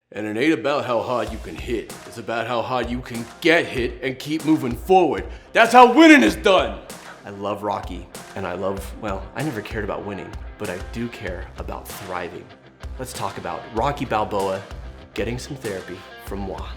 And it ain't about how hard you can hit. It's about how hard you can get hit and keep moving forward. That's how winning is done. I love Rocky, and I never cared about winning, but I do care about thriving. Let's talk about Rocky Balboa getting some therapy from moi.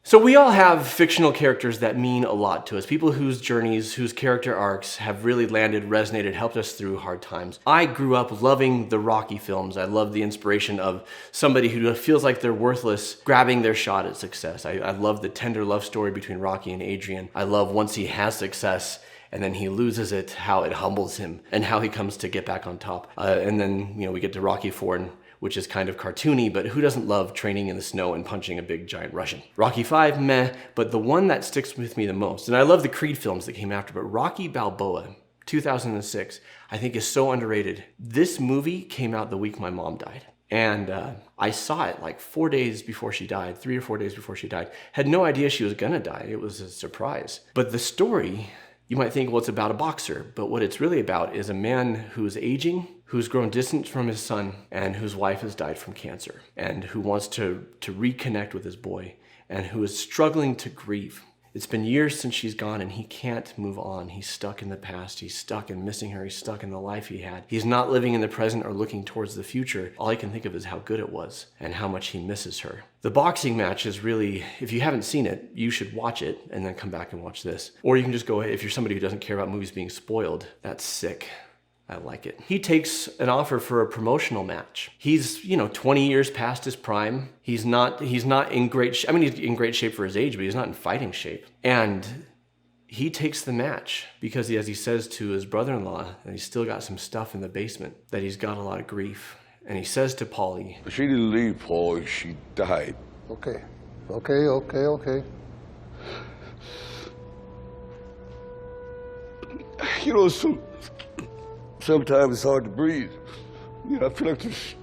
So we all have fictional characters that mean a lot to us, people whose journeys, whose character arcs have really landed, resonated, helped us through hard times. I grew up loving the Rocky films. I love the inspiration of somebody who feels like they're worthless, grabbing their shot at success. I love the tender love story between Rocky and Adrian. I love once he has success and then he loses it, how it humbles him and how he comes to get back on top. And then, we get to Rocky IV, which is kind of cartoony, but who doesn't love training in the snow and punching a big giant Russian? Rocky V, meh, but the one that sticks with me the most, and I love the Creed films that came after, but Rocky Balboa, 2006, I think is so underrated. This movie came out the week my mom died. And I saw it like 4 days before she died, 3 or 4 days before she died. Had no idea she was gonna die. It was a surprise. But the story, you might think, well, it's about a boxer, but what it's really about is a man who's aging, who's grown distant from his son, and whose wife has died from cancer, and who wants to reconnect with his boy, and who is struggling to grieve. It's been years since she's gone, and he can't move on. He's stuck in the past. He's stuck in missing her. He's stuck in the life he had. He's not living in the present or looking towards the future. All he can think of is how good it was and how much he misses her. The boxing match is really, if you haven't seen it, you should watch it and then come back and watch this. Or you can just go, if you're somebody who doesn't care about movies being spoiled, that's sick. I like it. He takes an offer for a promotional match. He's, 20 years past his prime. He's not in great shape. I mean, he's in great shape for his age, but he's not in fighting shape. And he takes the match because as he says to his brother-in-law, that he's still got some stuff in the basement, that he's got a lot of grief. And he says to Paulie, she didn't leave, Paul, she died. Okay. Sometimes it's hard to breathe. I feel like this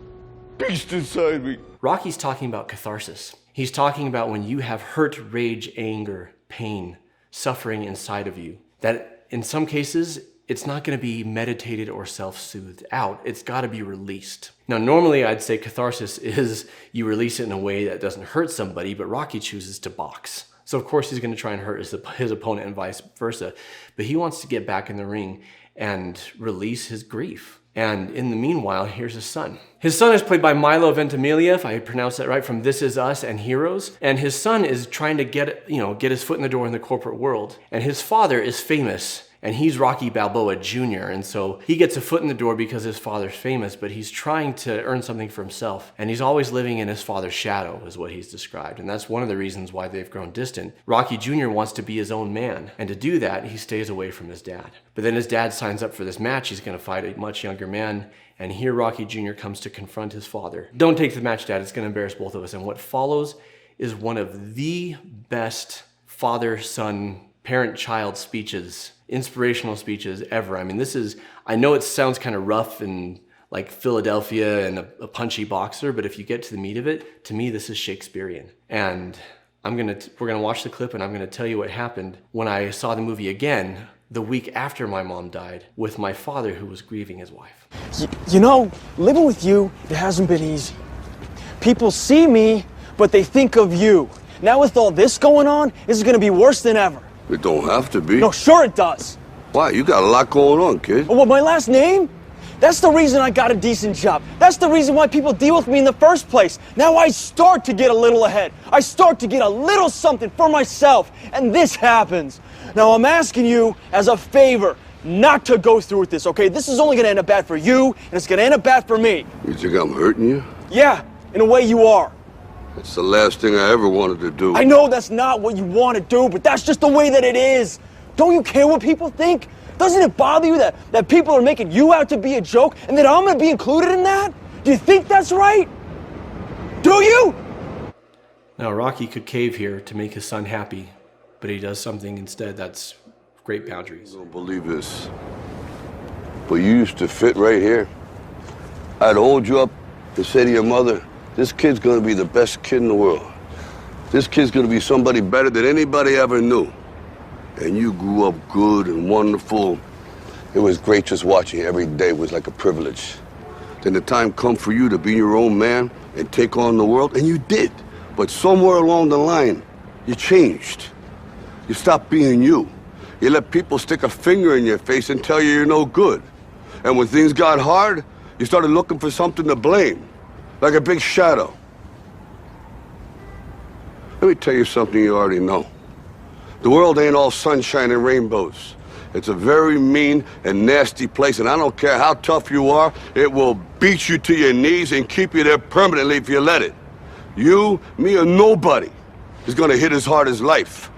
beast inside me. Rocky's talking about catharsis. He's talking about when you have hurt, rage, anger, pain, suffering inside of you, that in some cases, it's not going to be meditated or self-soothed out. It's got to be released. Now, normally I'd say catharsis is you release it in a way that doesn't hurt somebody, but Rocky chooses to box. So of course he's going to try and hurt his opponent and vice versa. But he wants to get back in the ring and release his grief. And in the meanwhile, here's his son. His son is played by Milo Ventimiglia, if I pronounced that right, from This Is Us and Heroes. And his son is trying to get his foot in the door in the corporate world. And his father is famous, and he's Rocky Balboa Jr. And so he gets a foot in the door because his father's famous, but he's trying to earn something for himself. And he's always living in his father's shadow, is what he's described. And that's one of the reasons why they've grown distant. Rocky Jr. wants to be his own man. And to do that, he stays away from his dad. But then his dad signs up for this match. He's going to fight a much younger man. And here Rocky Jr. comes to confront his father. Don't take the match, Dad. It's going to embarrass both of us. And what follows is one of the best father-son, parent-child speeches, inspirational speeches ever. I mean, I know it sounds kind of rough and like Philadelphia and a punchy boxer, but if you get to the meat of it, to me, this is Shakespearean. And we're gonna watch the clip, and I'm gonna tell you what happened when I saw the movie again the week after my mom died with my father, who was grieving his wife. Living with you, it hasn't been easy. People see me, but they think of you. Now with all this going on, this is gonna be worse than ever. It don't have to be. No, sure it does. Why? You got a lot going on, kid. Well, my last name? That's the reason I got a decent job. That's the reason why people deal with me in the first place. Now I start to get a little ahead. I start to get a little something for myself, and this happens. Now I'm asking you as a favor not to go through with this, okay? This is only gonna end up bad for you, and it's gonna end up bad for me. You think I'm hurting you? Yeah, in a way you are. It's the last thing I ever wanted to do. I know that's not what you want to do, but that's just the way that it is. Don't you care what people think? Doesn't it bother you that people are making you out to be a joke and that I'm going to be included in that? Do you think that's right? Do you? Now, Rocky could cave here to make his son happy, but he does something instead that's great boundaries. You don't believe this, but you used to fit right here. I'd hold you up and say to your mother, this kid's gonna be the best kid in the world. This kid's gonna be somebody better than anybody ever knew. And you grew up good and wonderful, It was great just watching you every day. It was like a privilege. Then the time come for you to be your own man and take on the world, and you did. But somewhere along the line, you changed. You stopped being you. You let people stick a finger in your face and tell you you're no good. And when things got hard, you started looking for something to blame, like a big shadow. Let me tell you something you already know. The world ain't all sunshine and rainbows. It's a very mean and nasty place, and I don't care how tough you are, it will beat you to your knees and keep you there permanently if you let it. You, me, or nobody is gonna hit as hard as life.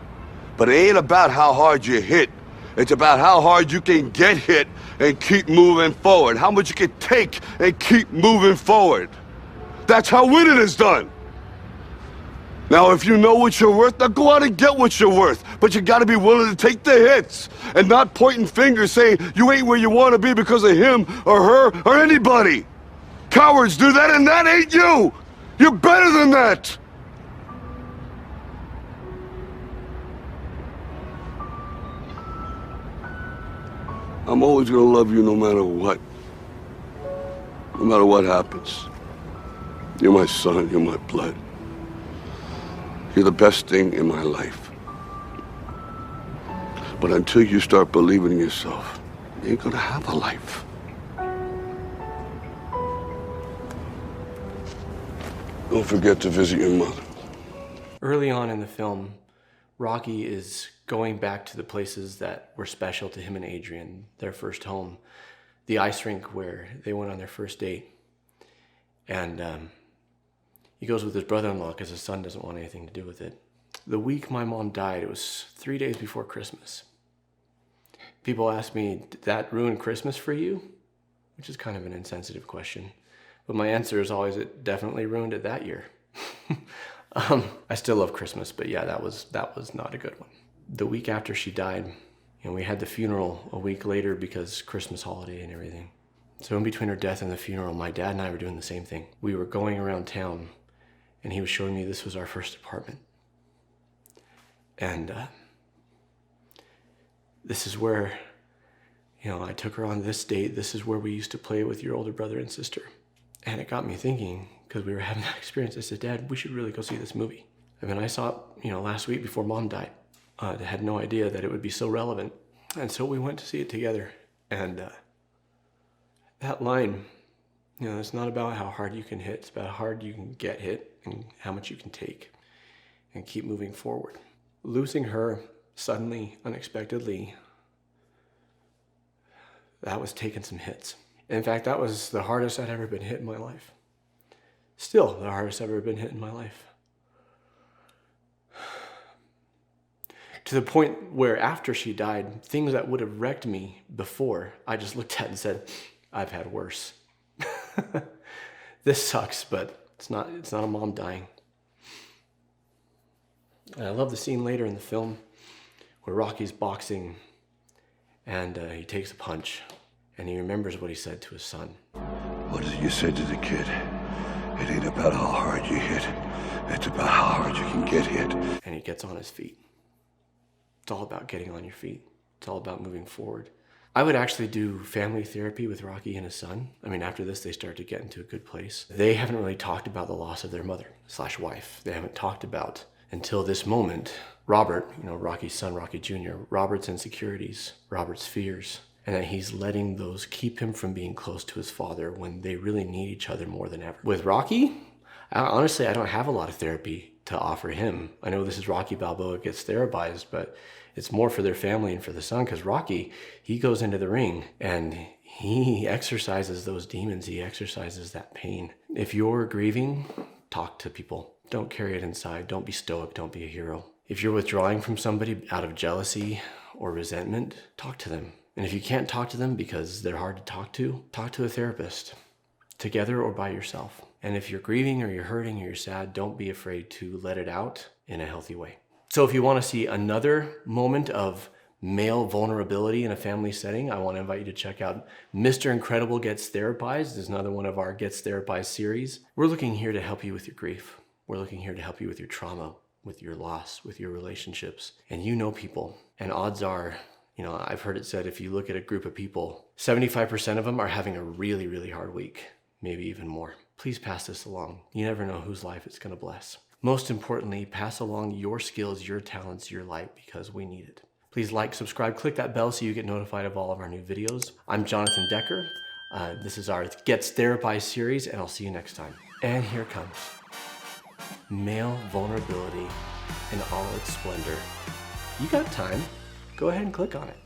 But it ain't about how hard you hit. It's about how hard you can get hit and keep moving forward. How much you can take and keep moving forward. That's how winning is done. Now, if you know what you're worth, now go out and get what you're worth. But you gotta be willing to take the hits and not pointing fingers saying you ain't where you wanna be because of him or her or anybody. Cowards do that, and that ain't you. You're better than that. I'm always gonna love you no matter what. No matter what happens. You're my son, you're my blood. You're the best thing in my life. But until you start believing in yourself, you ain't gonna have a life. Don't forget to visit your mother. Early on in the film, Rocky is going back to the places that were special to him and Adrian, their first home, the ice rink where they went on their first date. And he goes with his brother-in-law because his son doesn't want anything to do with it. The week my mom died, it was 3 days before Christmas. People ask me, did that ruin Christmas for you? Which is kind of an insensitive question. But my answer is always, it definitely ruined it that year. I still love Christmas, but yeah, that was not a good one. The week after she died, we had the funeral a week later because Christmas holiday and everything. So in between her death and the funeral, my dad and I were doing the same thing. We were going around town, and he was showing me this was our first apartment. And this is where, I took her on this date. This is where we used to play with your older brother and sister. And it got me thinking, because we were having that experience, I said, Dad, we should really go see this movie. I mean, I saw it, last week before Mom died. I had no idea that it would be so relevant. And so we went to see it together. And that line, it's not about how hard you can hit. It's about how hard you can get hit and how much you can take and keep moving forward. Losing her suddenly, unexpectedly, that was taking some hits. In fact, that was the hardest I'd ever been hit in my life. Still the hardest I've ever been hit in my life. To the point where after she died, things that would have wrecked me before, I just looked at and said, I've had worse. This sucks, but it's not a mom dying. And I love the scene later in the film where Rocky's boxing and he takes a punch and he remembers what he said to his son. What is it you said to the kid? It ain't about how hard you hit. It's about how hard you can get hit. And he gets on his feet. It's all about getting on your feet. It's all about moving forward. I would actually do family therapy with Rocky and his son. I mean, after this, they start to get into a good place. They haven't really talked about the loss of their mother/wife. They haven't talked about, until this moment, Robert, Rocky's son, Rocky Jr., Robert's insecurities, Robert's fears, and that he's letting those keep him from being close to his father when they really need each other more than ever. With Rocky, honestly, I don't have a lot of therapy to offer him. I know this is Rocky Balboa gets therapized, but it's more for their family and for the son, because Rocky, he goes into the ring and he exercises those demons. He exercises that pain. If you're grieving, talk to people. Don't carry it inside. Don't be stoic. Don't be a hero. If you're withdrawing from somebody out of jealousy or resentment, talk to them. And if you can't talk to them because they're hard to talk to a therapist, together or by yourself. And if you're grieving or you're hurting or you're sad, don't be afraid to let it out in a healthy way. So if you want to see another moment of male vulnerability in a family setting, I want to invite you to check out Mr. Incredible Gets Therapized. This is another one of our Gets Therapized series. We're looking here to help you with your grief. We're looking here to help you with your trauma, with your loss, with your relationships. And you know people. And odds are, You know, I've heard it said if you look at a group of people, 75% of them are having a really, really hard week, maybe even more. Please pass this along. You never know whose life it's gonna bless. Most importantly, pass along your skills, your talents, your light, because we need it. Please like, subscribe, click that bell so you get notified of all of our new videos. I'm Jonathan Decker. This is our Gets Therapized series, and I'll see you next time. And here comes male vulnerability in all its splendor. You got time. Go ahead and click on it.